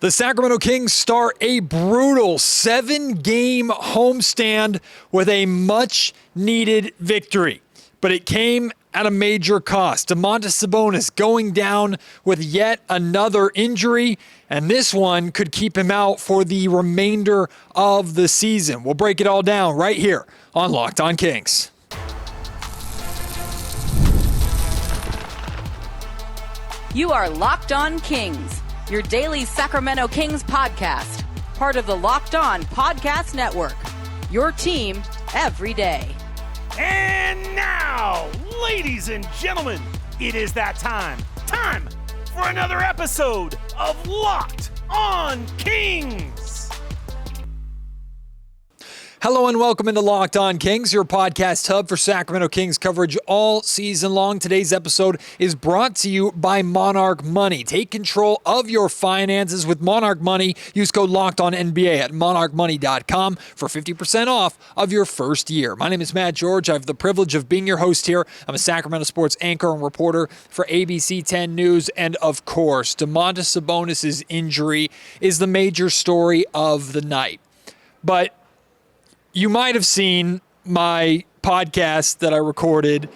The Sacramento Kings start a brutal 7-game homestand with a much-needed victory. But it came at a major cost. Domantas Sabonis going down with yet another injury, and this one could keep him out for the remainder of the season. We'll break it all down right here on Locked On Kings. You are Locked On Kings, your daily Sacramento Kings podcast, part of the Locked On Podcast Network, your team every day. And now, ladies and gentlemen, it is that time for another episode of Locked On Kings. Hello and welcome into Locked On Kings, your podcast hub for Sacramento Kings coverage all season long. Today's episode is brought to you by Monarch Money. Take control of your finances with Monarch Money. Use code LOCKEDONNBA at monarchmoney.com for 50% off of your first year. My name is Matt George. I have the privilege of being your host here. I'm a Sacramento sports anchor and reporter for ABC 10 News. And of course, Domantas Sabonis' injury is the major story of the night. But you might have seen my podcast that I recorded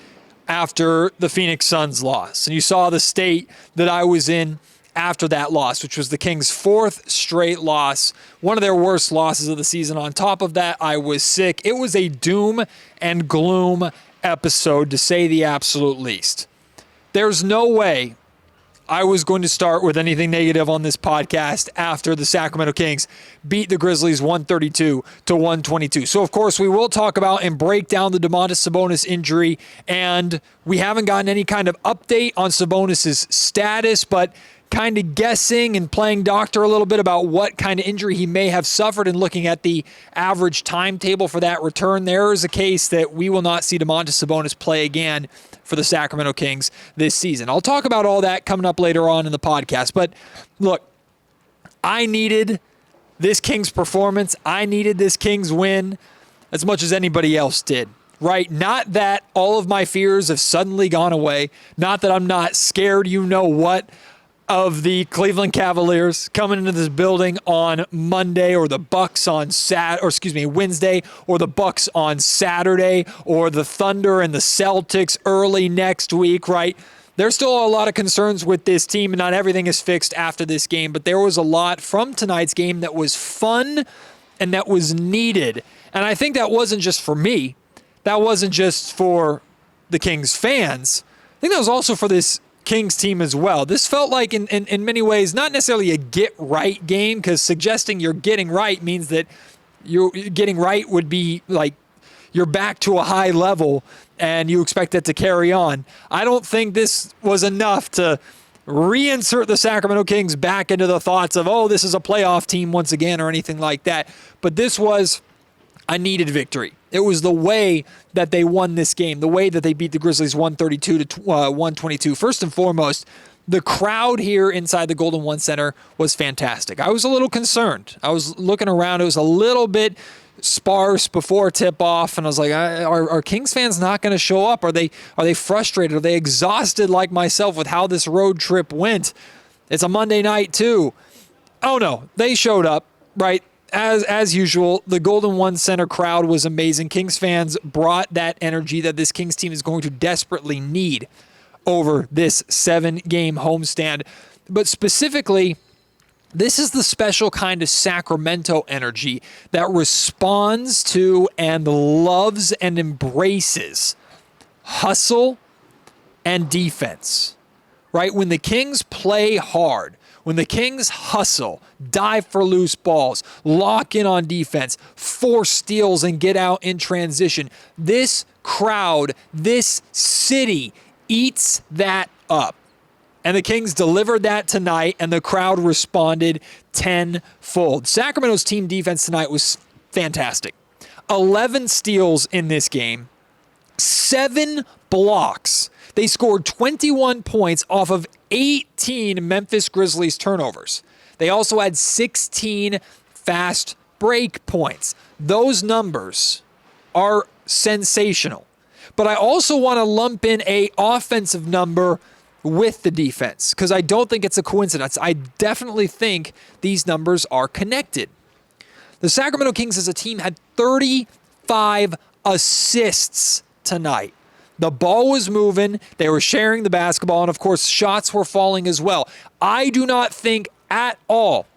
after the Phoenix Suns loss, and you saw the state that I was in after that loss, which was the Kings' fourth straight loss, one of their worst losses of the season. On top of that, I was sick. It was a doom and gloom episode, to say the absolute least. There's no way I was going to start with anything negative on this podcast after the Sacramento Kings beat the Grizzlies 132-122. So, of course, we will talk about and break down the Domantas Sabonis injury, and we haven't gotten any kind of update on Sabonis' status, but kind of guessing and playing doctor a little bit about what kind of injury he may have suffered, and looking at the average timetable for that return, there is a case that we will not see Domantas Sabonis play again for the Sacramento Kings this season. I'll talk about all that coming up later on in the podcast. But look, I needed this Kings performance. I needed this Kings win as much as anybody else did, right? Not that all of my fears have suddenly gone away. Not that I'm not scared, you know what, of the Cleveland Cavaliers coming into this building on Monday, or the Bucks on Wednesday, or the Bucks on Saturday, or the Thunder and the Celtics early next week, right? There's still a lot of concerns with this team, and not everything is fixed after this game, but there was a lot from tonight's game that was fun and that was needed. And I think that wasn't just for me. That wasn't just for the Kings fans. I think that was also for this Kings team as well. This felt like, in many ways, not necessarily a get-right game, because suggesting you're getting right means that you're getting right would be like you're back to a high level and you expect it to carry on. I don't think this was enough to reinsert the Sacramento Kings back into the thoughts of, oh, this is a playoff team once again, or anything like that. But this was a needed victory. It was the way that they won this game, the way that they beat the Grizzlies 132-122. First and foremost, the crowd here inside the Golden One Center was fantastic. I was a little concerned. I was looking around. It was a little bit sparse before tip-off, and I was like, are Kings fans not going to show up? Are they frustrated? Are they exhausted like myself with how this road trip went? It's a Monday night, too. Oh, no. They showed up, right? As usual, the Golden One Center crowd was amazing. Kings fans brought that energy that this Kings team is going to desperately need over this 7-game homestand. But specifically, this is the special kind of Sacramento energy that responds to and loves and embraces hustle and defense, right? When the Kings play hard, when the Kings hustle, dive for loose balls, lock in on defense, force steals, and get out in transition, this crowd, this city eats that up. And the Kings delivered that tonight, and the crowd responded tenfold. Sacramento's team defense tonight was fantastic. 11 steals in this game, 7 blocks. They scored 21 points off of 18 Memphis Grizzlies turnovers. They also had 16 fast break points. Those numbers are sensational. But I also want to lump in a offensive number with the defense, because I don't think it's a coincidence. I definitely think these numbers are connected. The Sacramento Kings as a team had 35 assists tonight. The ball was moving, they were sharing the basketball, and of course, shots were falling as well. I do not think at all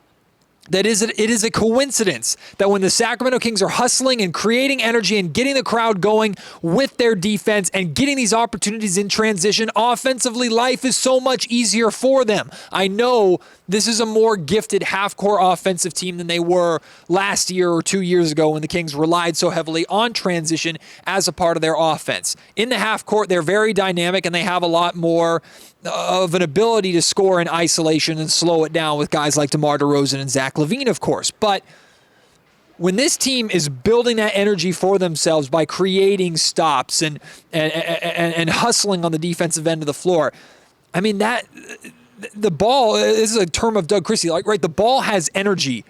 that it is a coincidence that when the Sacramento Kings are hustling and creating energy and getting the crowd going with their defense and getting these opportunities in transition, offensively, life is so much easier for them. I know this is a more gifted half-court offensive team than they were last year or 2 years ago when the Kings relied so heavily on transition as a part of their offense. In the half-court, they're very dynamic and they have a lot more of an ability to score in isolation and slow it down with guys like DeMar DeRozan and Zach LaVine, of course. But when this team is building that energy for themselves by creating stops and hustling on the defensive end of the floor, I mean, that the ball, this is a term of Doug Christie, like, right? The ball has energy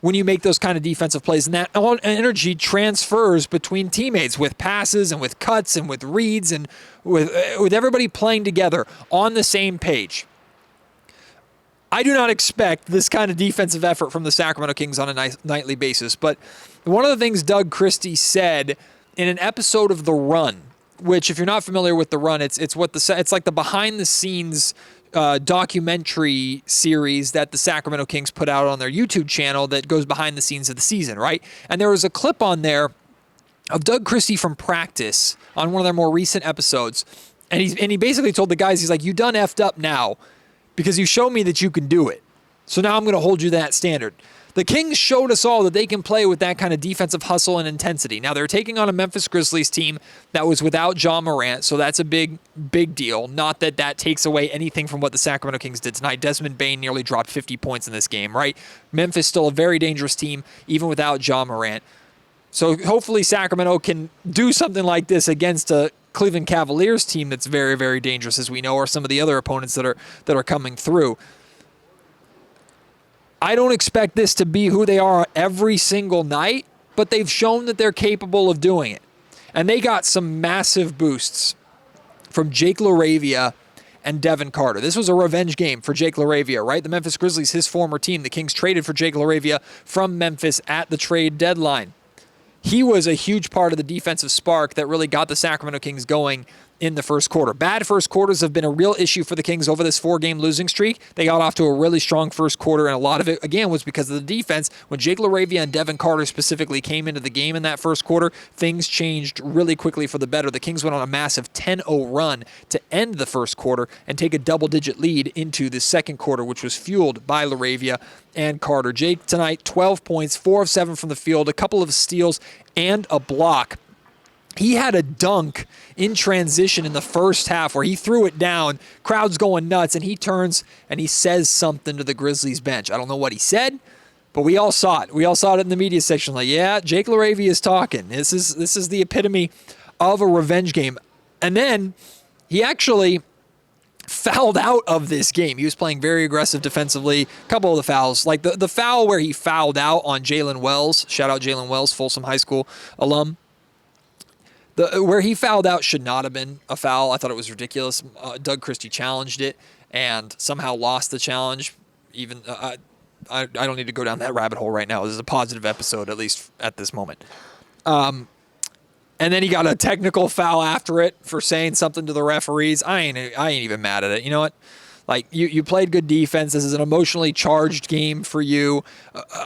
when you make those kind of defensive plays, and that energy transfers between teammates with passes and with cuts and with reads and with everybody playing together on the same page. I do not expect this kind of defensive effort from the Sacramento Kings on a nightly basis, but one of the things Doug Christie said in an episode of The Run, which, if you're not familiar with The Run, it's like the behind the scenes documentary series that the Sacramento Kings put out on their YouTube channel that goes behind the scenes of the season, right? And there was a clip on there of Doug Christie from practice on one of their more recent episodes, and he basically told the guys, he's like, "You done effed up now because you showed me that you can do it. So now I'm going to hold you to that standard." The Kings showed us all that they can play with that kind of defensive hustle and intensity. Now, they're taking on a Memphis Grizzlies team that was without Ja Morant, so that's a big deal. Not that that takes away anything from what the Sacramento Kings did tonight. Desmond Bane nearly dropped 50 points in this game, right? Memphis still a very dangerous team, even without Ja Morant. So hopefully Sacramento can do something like this against a Cleveland Cavaliers team that's very, very dangerous, as we know, or some of the other opponents that are coming through. I don't expect this to be who they are every single night, but they've shown that they're capable of doing it. And they got some massive boosts from Jake LaRavia and Devin Carter. This was a revenge game for Jake LaRavia, right? The Memphis Grizzlies, his former team. The Kings traded for Jake LaRavia from Memphis at the trade deadline. He was a huge part of the defensive spark that really got the Sacramento Kings going in the first quarter. Bad first quarters have been a real issue for the Kings over this 4-game losing streak. They got off to a really strong first quarter, and a lot of it, again, was because of the defense. When Jake LaRavia and Devin Carter specifically came into the game in that first quarter, things changed really quickly for the better. The Kings went on a massive 10-0 run to end the first quarter and take a double-digit lead into the second quarter, which was fueled by LaRavia and Carter. Jake tonight, 12 points, 4 of 7 from the field, a couple of steals, and a block. He had a dunk in transition in the first half where he threw it down, crowd's going nuts, and he turns and he says something to the Grizzlies bench. I don't know what he said, but we all saw it. We all saw it in the media section. Like, yeah, Jake LaRavia is talking. This is the epitome of a revenge game. And then he actually fouled out of this game. He was playing very aggressive defensively. A couple of the fouls, like the foul where he fouled out on Jalen Wells. Shout out Jalen Wells, Folsom High School alum. Where he fouled out should not have been a foul. I thought it was ridiculous. Doug Christie challenged it and somehow lost the challenge. Even I don't need to go down that rabbit hole right now. This is a positive episode, at least at this moment. And then he got a technical foul after it for saying something to the referees. I ain't even mad at it. You know what? Like, you played good defense. This is an emotionally charged game for you.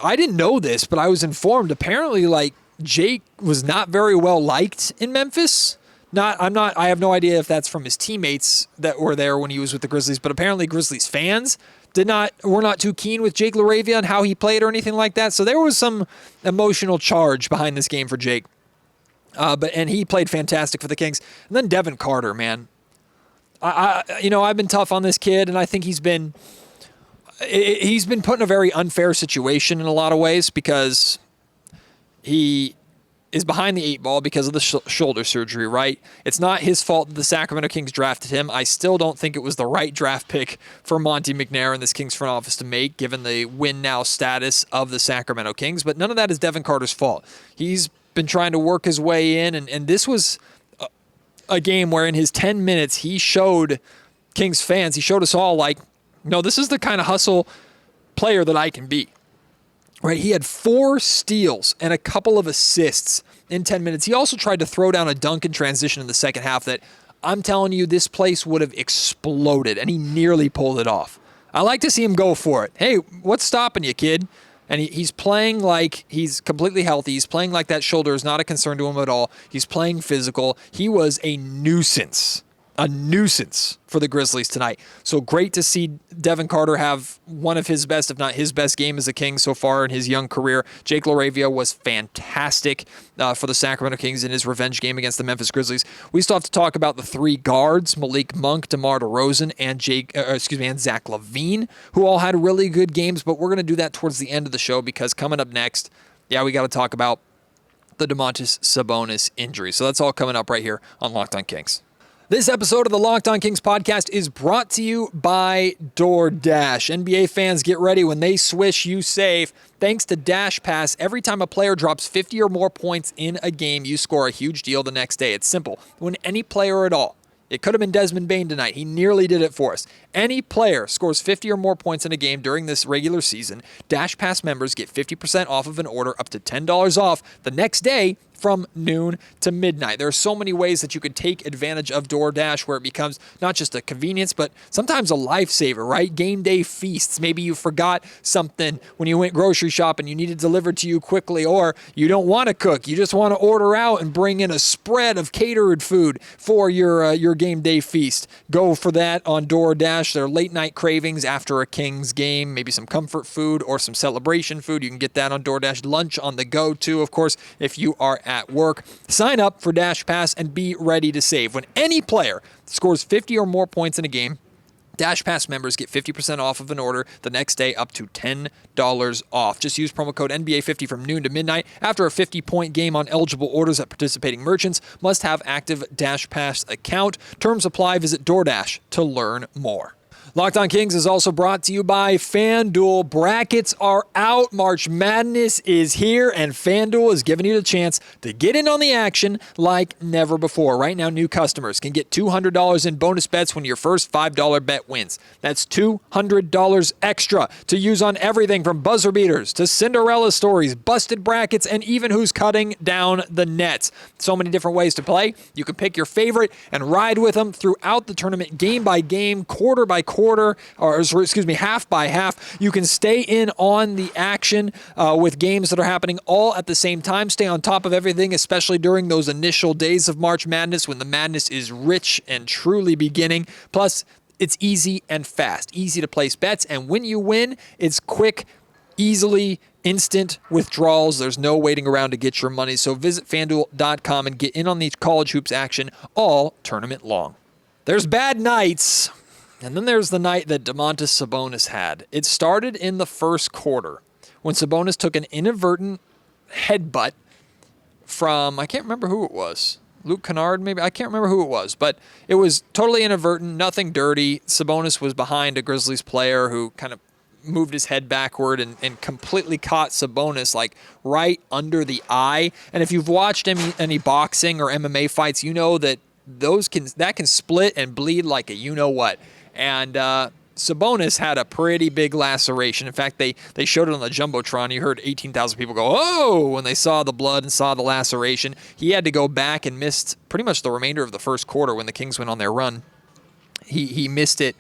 I didn't know this, but I was informed. Apparently, like, Jake was not very well liked in Memphis. I have no idea if that's from his teammates that were there when he was with the Grizzlies, but apparently Grizzlies fans were not too keen with Jake LaRavia and how he played or anything like that. So there was some emotional charge behind this game for Jake. And he played fantastic for the Kings. And then Devin Carter, man. I've been tough on this kid, and I think he's been put in a very unfair situation in a lot of ways because he is behind the 8 ball because of the shoulder surgery, right? It's not his fault that the Sacramento Kings drafted him. I still don't think it was the right draft pick for Monty McNair and this Kings front office to make, given the win-now status of the Sacramento Kings. But none of that is Devin Carter's fault. He's been trying to work his way in, and this was a game where in his 10 minutes he showed Kings fans. He showed us all, like, no, this is the kind of hustle player that I can be. Right? He had 4 steals and a couple of assists in 10 minutes. He also tried to throw down a dunk in transition in the second half that I'm telling you, this place would have exploded, and he nearly pulled it off. I like to see him go for it. Hey, what's stopping you, kid? And he's playing like he's completely healthy. He's playing like that shoulder is not a concern to him at all. He's playing physical. He was a nuisance for the Grizzlies tonight. So great to see Devin Carter have one of his best, if not his best game as a King so far in his young career. Jake LaRavia was fantastic for the Sacramento Kings in his revenge game against the Memphis Grizzlies. We still have to talk about the 3 guards, Malik Monk, DeMar DeRozan, and Zach LaVine, who all had really good games, but we're going to do that towards the end of the show because coming up next, we got to talk about the Domantas Sabonis injury. So that's all coming up right here on Locked On Kings. This episode of the Locked On Kings podcast is brought to you by DoorDash. NBA fans, get ready. When they swish, you save. Thanks to Dash Pass, every time a player drops 50 or more points in a game, you score a huge deal the next day. It's simple. When any player at all, it could have been Desmond Bane tonight. He nearly did it for us. Any player scores 50 or more points in a game during this regular season, Dash Pass members get 50% off of an order up to $10 off the next day from noon to midnight. There are so many ways that you could take advantage of DoorDash where it becomes not just a convenience, but sometimes a lifesaver, right? Game day feasts. Maybe you forgot something when you went grocery shopping, you need it delivered to you quickly, or you don't want to cook. You just want to order out and bring in a spread of catered food for your game day feast. Go for that on DoorDash. There are late night cravings after a Kings game, maybe some comfort food or some celebration food. You can get that on DoorDash. Lunch on the go too, of course, if you are at work. Sign up for Dash Pass and be ready to save. When any player scores 50 or more points in a game, Dash Pass members get 50% off of an order the next day, up to $10 off. Just use promo code NBA50 from noon to midnight. After a 50-point game on eligible orders at participating merchants, must have active Dash Pass account. Terms apply. Visit DoorDash to learn more. Locked On Kings is also brought to you by FanDuel. Brackets are out. March Madness is here, and FanDuel is giving you the chance to get in on the action like never before. Right now, new customers can get $200 in bonus bets when your first $5 bet wins. That's $200 extra to use on everything from buzzer beaters to Cinderella stories, busted brackets, and even who's cutting down the nets. So many different ways to play. You can pick your favorite and ride with them throughout the tournament, game by game, quarter by quarter, half by half. You can stay in on the action with games that are happening all at the same time. Stay on top of everything, especially during those initial days of March Madness when the madness is rich and truly beginning. Plus, it's easy and fast. Easy to place bets, and when you win, it's quick, easily instant withdrawals. There's no waiting around to get your money. So visit FanDuel.com and get in on the college hoops action all tournament long. There's bad nights. And then there's the night that Domantas Sabonis had. It started in the first quarter when Sabonis took an inadvertent headbutt from, I can't remember who it was. Luke Kennard, maybe? I can't remember who it was, but it was totally inadvertent, nothing dirty. Sabonis was behind a Grizzlies player who kind of moved his head backward and completely caught Sabonis like right under the eye. And if you've watched any boxing or MMA fights, you know that that can split and bleed like a you-know-what. And Sabonis had a pretty big laceration. In fact, they showed it on the Jumbotron. You heard 18,000 people go, oh, when they saw the blood and saw the laceration. He had to go back and missed pretty much the remainder of the first quarter when the Kings went on their run. He missed it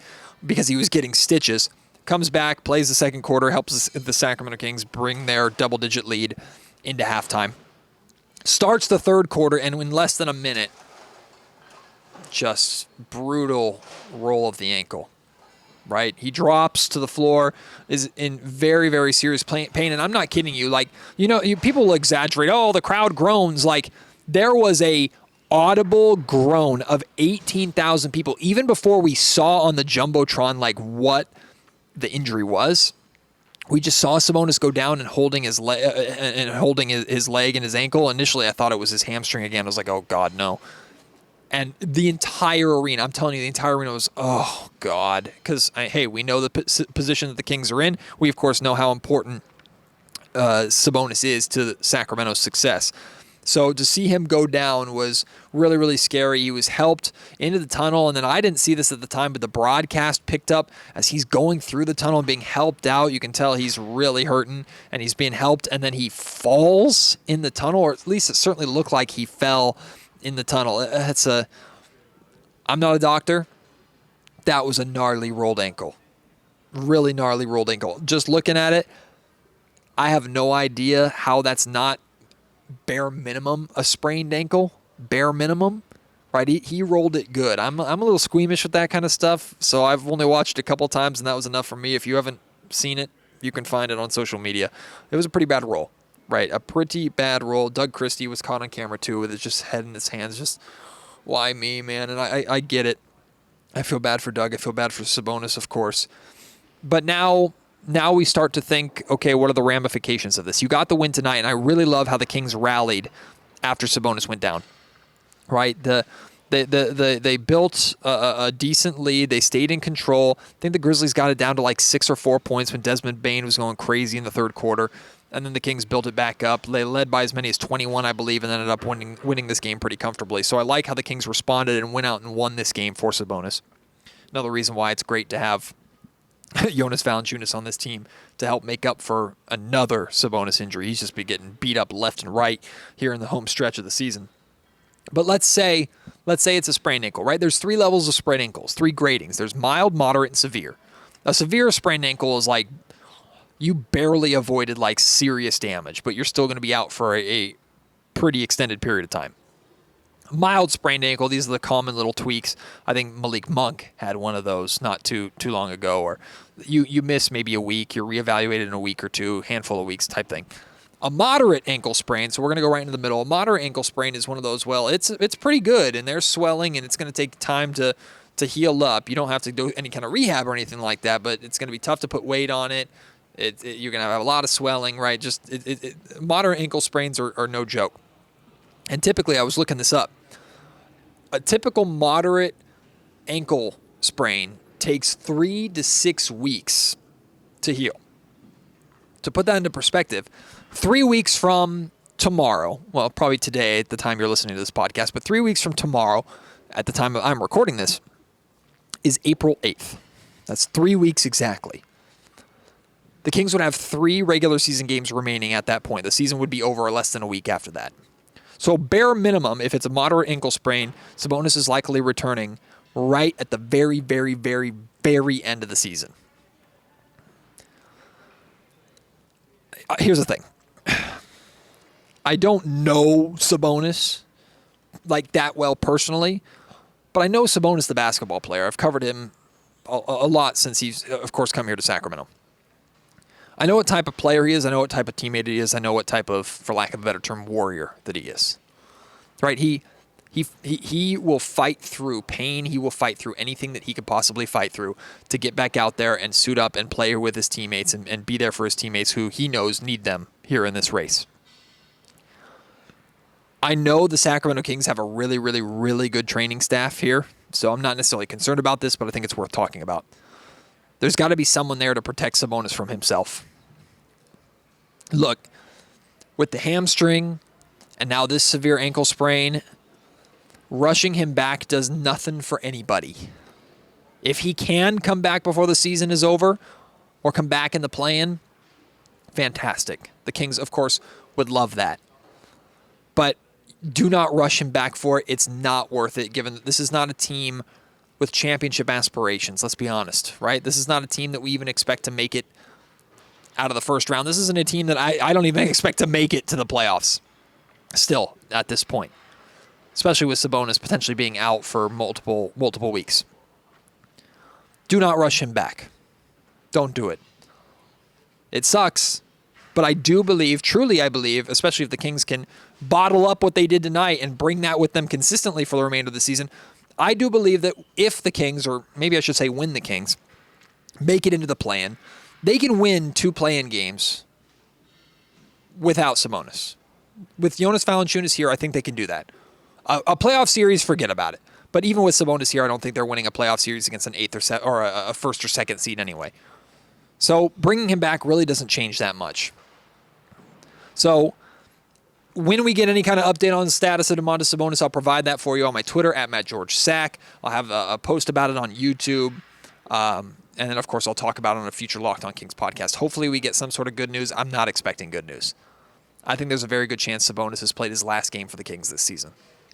because he was getting stitches. Comes back, plays the second quarter, helps the Sacramento Kings bring their double-digit lead into halftime. Starts the third quarter, and in less than a minute, just brutal roll of the ankle, right? He drops to the floor, is in very, very serious pain. And I'm not kidding you. Like, people will exaggerate. Oh, the crowd groans. Like, there was a audible groan of 18,000 people, even before we saw on the Jumbotron, like, what the injury was. We just saw Sabonis go down and holding his leg and his ankle. Initially, I thought it was his hamstring again. I was like, oh, God, no. And the entire arena, I'm telling you, the entire arena was, oh, God. Because, hey, we know the position that the Kings are in. We, of course, know how important Sabonis is to Sacramento's success. So to see him go down was really, really scary. He was helped into the tunnel, and then I didn't see this at the time, but the broadcast picked up as he's going through the tunnel and being helped out. You can tell he's really hurting, and he's being helped, and then he falls in the tunnel, or at least it certainly looked like he fell in the tunnel. I'm not a doctor. That was a gnarly rolled ankle. Really gnarly rolled ankle. Just looking at it, I have no idea how that's not bare minimum a sprained ankle. Bare minimum, right? He rolled it good. I'm a little squeamish with that kind of stuff, so I've only watched it a couple times, and that was enough for me. If you haven't seen it, you can find it on social media. It was a pretty bad roll, right? A pretty bad roll. Doug Christie was caught on camera too with his just head in his hands. Just, why me, man? And I get it. I feel bad for Doug. I feel bad for Sabonis, of course. But now we start to think, okay, what are the ramifications of this? You got the win tonight, and I really love how the Kings rallied after Sabonis went down. Right? They built a decent lead. They stayed in control. I think the Grizzlies got it down to like 6 or 4 points when Desmond Bane was going crazy in the third quarter. And then the Kings built it back up. They led by as many as 21, I believe, and ended up winning this game pretty comfortably. So I like how the Kings responded and went out and won this game for Sabonis. Another reason why it's great to have Jonas Valanciunas on this team to help make up for another Sabonis injury. He's just been getting beat up left and right here in the home stretch of the season. But let's say it's a sprained ankle, right? There's 3 levels of sprained ankles, 3 gradings. There's mild, moderate, and severe. A severe sprained ankle is like you barely avoided like serious damage, but you're still going to be out for a pretty extended period of time. Mild sprained ankle, these are the common little tweaks. I think Malik Monk had one of those not too long ago, or you miss maybe a week, you're reevaluated in a week or two, handful of weeks type thing. A moderate ankle sprain, so we're going to go right into the middle. A moderate ankle sprain is one of those, well, it's pretty good, and there's swelling, and it's going to take time to heal up. You don't have to do any kind of rehab or anything like that, but it's going to be tough to put weight on it. You're going to have a lot of swelling, right? Moderate ankle sprains are no joke. And typically, I was looking this up. A typical moderate ankle sprain takes 3 to 6 weeks to heal. To put that into perspective, 3 weeks from tomorrow, well, probably today at the time you're listening to this podcast, but 3 weeks from tomorrow, at the time I'm recording this, is April 8th. That's 3 weeks exactly. The Kings would have 3 regular season games remaining at that point. The season would be over less than a week after that. So bare minimum, if it's a moderate ankle sprain, Sabonis is likely returning right at the very, very, very, very end of the season. Here's the thing. I don't know Sabonis like that well personally, but I know Sabonis, the basketball player. I've covered him a lot since he's, of course, come here to Sacramento. I know what type of player he is. I know what type of teammate he is. I know what type of, for lack of a better term, warrior that he is. Right? He will fight through pain. He will fight through anything that he could possibly fight through to get back out there and suit up and play with his teammates and be there for his teammates who he knows need them here in this race. I know the Sacramento Kings have a really, really, really good training staff here, so I'm not necessarily concerned about this, but I think it's worth talking about. There's got to be someone there to protect Sabonis from himself. Look, with the hamstring and now this severe ankle sprain, rushing him back does nothing for anybody. If he can come back before the season is over or come back in the play-in, fantastic. The Kings, of course, would love that. But do not rush him back for it. It's not worth it, given that this is not a team with championship aspirations, let's be honest, right? This is not a team that we even expect to make it out of the first round. This isn't a team that I don't even expect to make it to the playoffs still at this point, especially with Sabonis potentially being out for multiple weeks. Do not rush him back. Don't do it. It sucks, but I do believe, truly I believe, especially if the Kings can bottle up what they did tonight and bring that with them consistently for the remainder of the season, I do believe that if the Kings, or maybe I should say when the Kings, make it into the play-in, they can win 2 play-in games without Sabonis. With Jonas Valanciunas here, I think they can do that. A playoff series, forget about it. But even with Sabonis here, I don't think they're winning a playoff series against an 8th or a 1st or 2nd seed anyway. So bringing him back really doesn't change that much. So when we get any kind of update on the status of Domantas Sabonis, I'll provide that for you on my Twitter at MattGeorgeSack. I'll have a post about it on YouTube. And then, of course, I'll talk about it on a future Locked On Kings podcast. Hopefully we get some sort of good news. I'm not expecting good news. I think there's a very good chance Sabonis has played his last game for the Kings this season.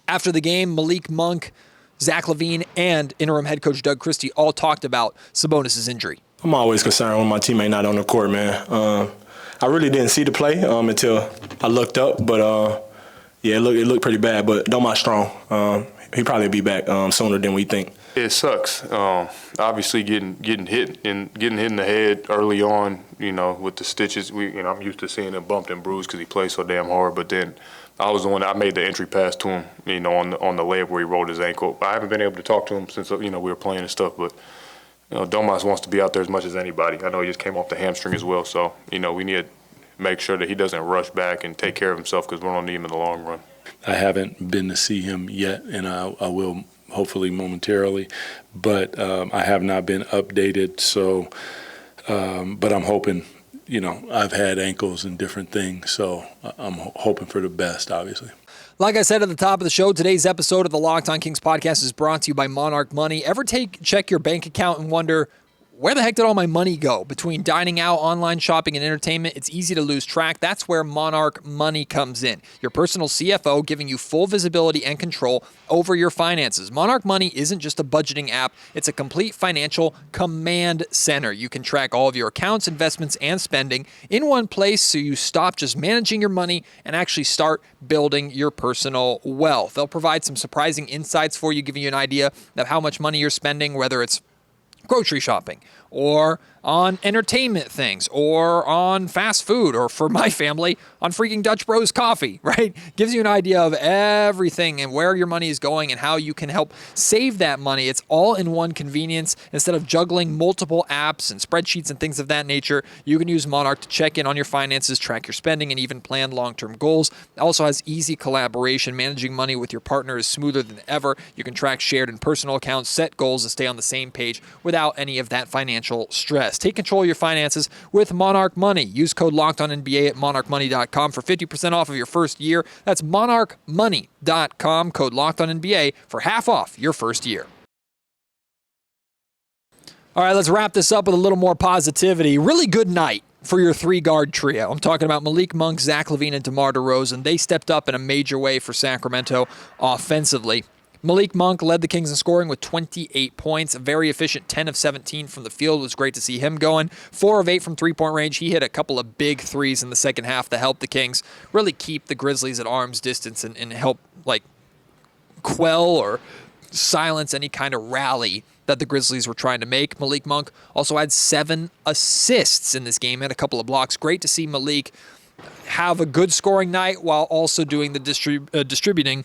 After the game, Malik Monk, Zach LaVine, and interim head coach Doug Christie all talked about Sabonis' injury. I'm always concerned when my teammate not on the court, man. I really didn't see the play until I looked up, but it looked pretty bad. But Domantas strong. He'll probably be back sooner than we think. It sucks. Obviously, getting hit in the head early on, with the stitches. I'm used to seeing him bumped and bruised because he plays so damn hard. But then I was the one that made the entry pass to him, on the layup where he rolled his ankle. I haven't been able to talk to him since we were playing and stuff, but. Domas wants to be out there as much as anybody. I know he just came off the hamstring as well, so, we need to make sure that he doesn't rush back and take care of himself because we're going to need him in the long run. I haven't been to see him yet, and I will hopefully momentarily, but I have not been updated, so, but I'm hoping, I've had ankles and different things, so I'm hoping for the best, obviously. Like I said at the top of the show, today's episode of the Locked On Kings podcast is brought to you by Monarch Money. Ever check your bank account and wonder, where the heck did all my money go? Between dining out, online shopping, and entertainment, it's easy to lose track. That's where Monarch Money comes in. Your personal CFO giving you full visibility and control over your finances. Monarch Money isn't just a budgeting app. It's a complete financial command center. You can track all of your accounts, investments, and spending in one place so you stop just managing your money and actually start building your personal wealth. They'll provide some surprising insights for you, giving you an idea of how much money you're spending, whether it's grocery shopping or on entertainment things or on fast food or, for my family, on freaking Dutch Bros coffee, right? Gives you an idea of everything and where your money is going and how you can help save that money. It's all in one convenience. Instead of juggling multiple apps and spreadsheets and things of that nature, you can use Monarch to check in on your finances, track your spending, and even plan long-term goals. It also has easy collaboration. Managing money with your partner is smoother than ever. You can track shared and personal accounts, set goals, and stay on the same page without any of that financial stress. Take control of your finances with Monarch Money. Use code LOCKEDONNBA at monarchmoney.com for 50% off of your first year. That's monarchmoney.com, code LOCKEDONNBA for half off your first year. All right, let's wrap this up with a little more positivity. Really good night for your three-guard trio. I'm talking about Malik Monk, Zach LaVine, and DeMar DeRozan. They stepped up in a major way for Sacramento offensively. Malik Monk led the Kings in scoring with 28 points, a very efficient 10 of 17 from the field. It was great to see him going. 4 of 8 from three-point range. He hit a couple of big threes in the second half to help the Kings really keep the Grizzlies at arm's distance and help quell or silence any kind of rally that the Grizzlies were trying to make. Malik Monk also had 7 assists in this game, had a couple of blocks. Great to see Malik have a good scoring night while also doing the distributing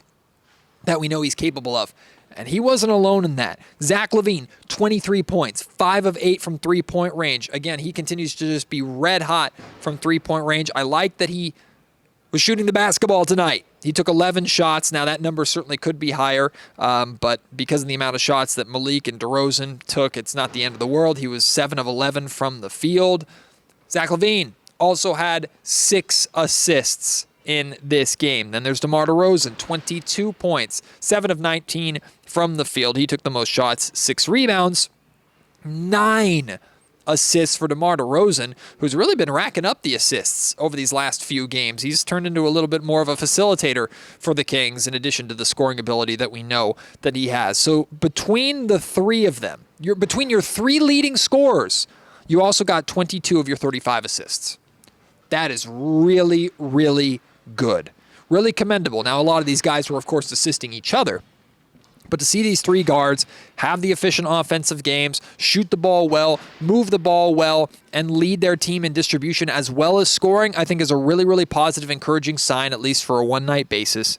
that we know he's capable of. And he wasn't alone in that. Zach LaVine, 23 points, 5 of 8 from three-point range. Again, he continues to just be red hot from three-point range. I like that he was shooting the basketball tonight. He took 11 shots. Now, that number certainly could be higher, but because of the amount of shots that Malik and DeRozan took, it's not the end of the world. He was 7 of 11 from the field. Zach LaVine also had 6 assists in this game. Then there's DeMar DeRozan, 22 points, 7 of 19 from the field. He took the most shots, 6 rebounds, 9 assists for DeMar DeRozan, who's really been racking up the assists over these last few games. He's turned into a little bit more of a facilitator for the Kings in addition to the scoring ability that we know that he has. So between the three of them, between your 3 leading scorers, you also got 22 of your 35 assists. That is really, really good. Really commendable. Now, a lot of these guys were, of course, assisting each other. But to see these 3 guards have the efficient offensive games, shoot the ball well, move the ball well, and lead their team in distribution as well as scoring, I think is a really, really positive, encouraging sign, at least for a one-night basis.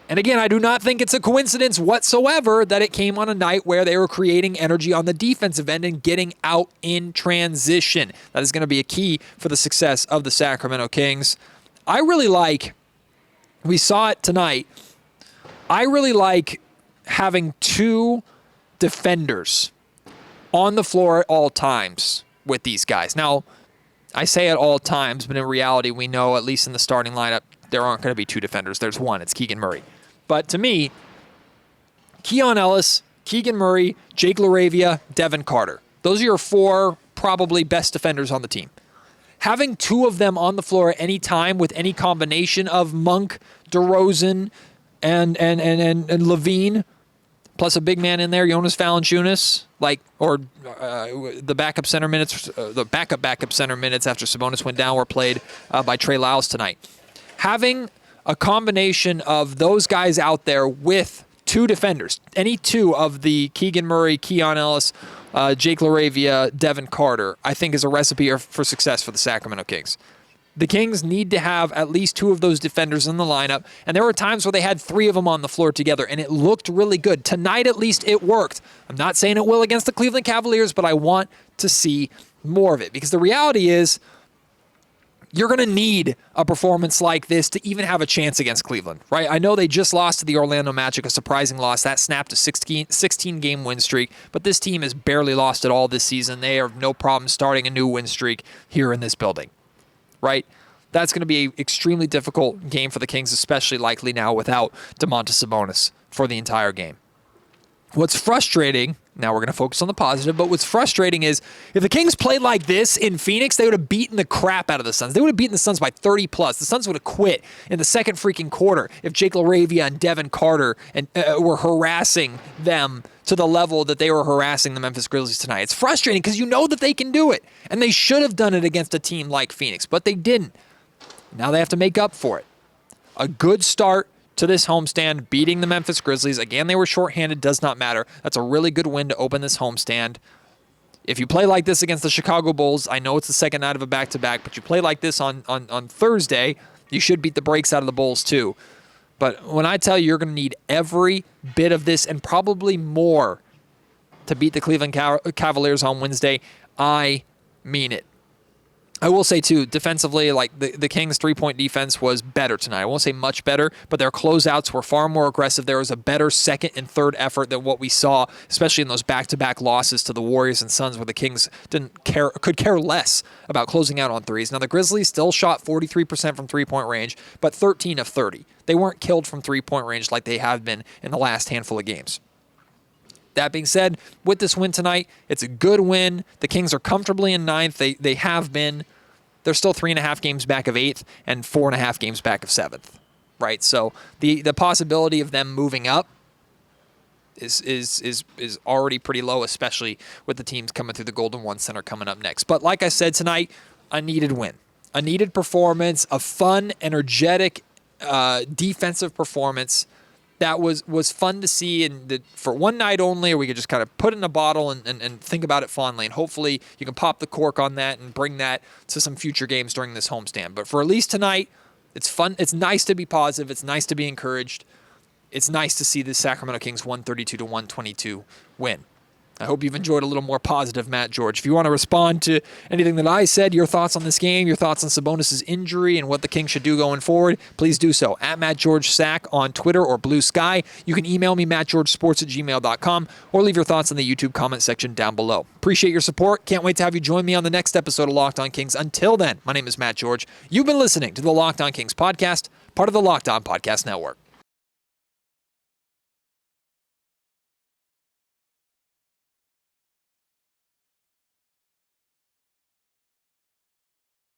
And again, I do not think it's a coincidence whatsoever that it came on a night where they were creating energy on the defensive end and getting out in transition. That is going to be a key for the success of the Sacramento Kings. I really like, we saw it tonight, I really like having 2 defenders on the floor at all times with these guys. Now, I say at all times, but in reality, we know, at least in the starting lineup, there aren't going to be two defenders. There's one. It's Keegan Murray. But to me, Keon Ellis, Keegan Murray, Jake LaRavia, Devin Carter. Those are your four probably best defenders on the team. Having two of them on the floor at any time with any combination of Monk, DeRozan, and Levine, plus a big man in there, Jonas Valanciunas, the backup center minutes, the backup center minutes after Sabonis went down were played by Trey Lyles tonight. Having a combination of those guys out there with two defenders, any two of the Keegan Murray, Keon Ellis, Jake LaRavia, Devin Carter, I think is a recipe for success for the Sacramento Kings. The Kings need to have at least two of those defenders in the lineup, and there were times where they had three of them on the floor together, and it looked really good. Tonight, at least, it worked. I'm not saying it will against the Cleveland Cavaliers, but I want to see more of it, because the reality is you're going to need a performance like this to even have a chance against Cleveland, right? I know they just lost to the Orlando Magic, a surprising loss. That snapped a 16-game win streak, but this team has barely lost at all this season. They have no problem starting a new win streak here in this building, right? That's going to be an extremely difficult game for the Kings, especially likely now without Domantas Sabonis for the entire game. What's frustrating, now we're going to focus on the positive, but what's frustrating is if the Kings played like this in Phoenix, they would have beaten the crap out of the Suns. They would have beaten the Suns by 30 plus. The Suns would have quit in the second freaking quarter if Jake LaRavia and Devin Carter were harassing them to the level that they were harassing the Memphis Grizzlies tonight. It's frustrating because you know that they can do it, and they should have done it against a team like Phoenix, but they didn't. Now they have to make up for it. A good start to this homestand, beating the Memphis Grizzlies. Again, they were shorthanded, does not matter. That's a really good win to open this homestand. If you play like this against the Chicago Bulls, I know it's the second night of a back-to-back, but you play like this on Thursday, you should beat the brakes out of the Bulls too. But when I tell you you're going to need every bit of this and probably more to beat the Cleveland Cavaliers on Wednesday, I mean it. I will say, too, defensively, like the Kings' three-point defense was better tonight. I won't say much better, but their closeouts were far more aggressive. There was a better second and third effort than what we saw, especially in those back-to-back losses to the Warriors and Suns, where the Kings could care less about closing out on threes. Now, the Grizzlies still shot 43% from three-point range, but 13 of 30. They weren't killed from three-point range like they have been in the last handful of games. That being said, with this win tonight, it's a good win. The Kings are comfortably in ninth. They have been. They're still 3.5 games back of 8th and 4.5 games back of 7th, right? So the possibility of them moving up is already pretty low, especially with the teams coming through the Golden One Center coming up next. But like I said tonight, a needed win, a needed performance, a fun, energetic defensive performance that was fun to see, and for one night only, or we could just kind of put it in a bottle and think about it fondly, and hopefully you can pop the cork on that and bring that to some future games during this homestand. But for at least tonight, it's fun. It's nice to be positive. It's nice to be encouraged. It's nice to see the Sacramento Kings 132-122 win. I hope you've enjoyed a little more positive Matt George. If you want to respond to anything that I said, your thoughts on this game, your thoughts on Sabonis' injury and what the Kings should do going forward, please do so at MattGeorgeSac on Twitter or Blue Sky. You can email me, mattgeorgesports@gmail.com, or leave your thoughts in the YouTube comment section down below. Appreciate your support. Can't wait to have you join me on the next episode of Locked On Kings. Until then, my name is Matt George. You've been listening to the Locked On Kings podcast, part of the Locked On Podcast Network.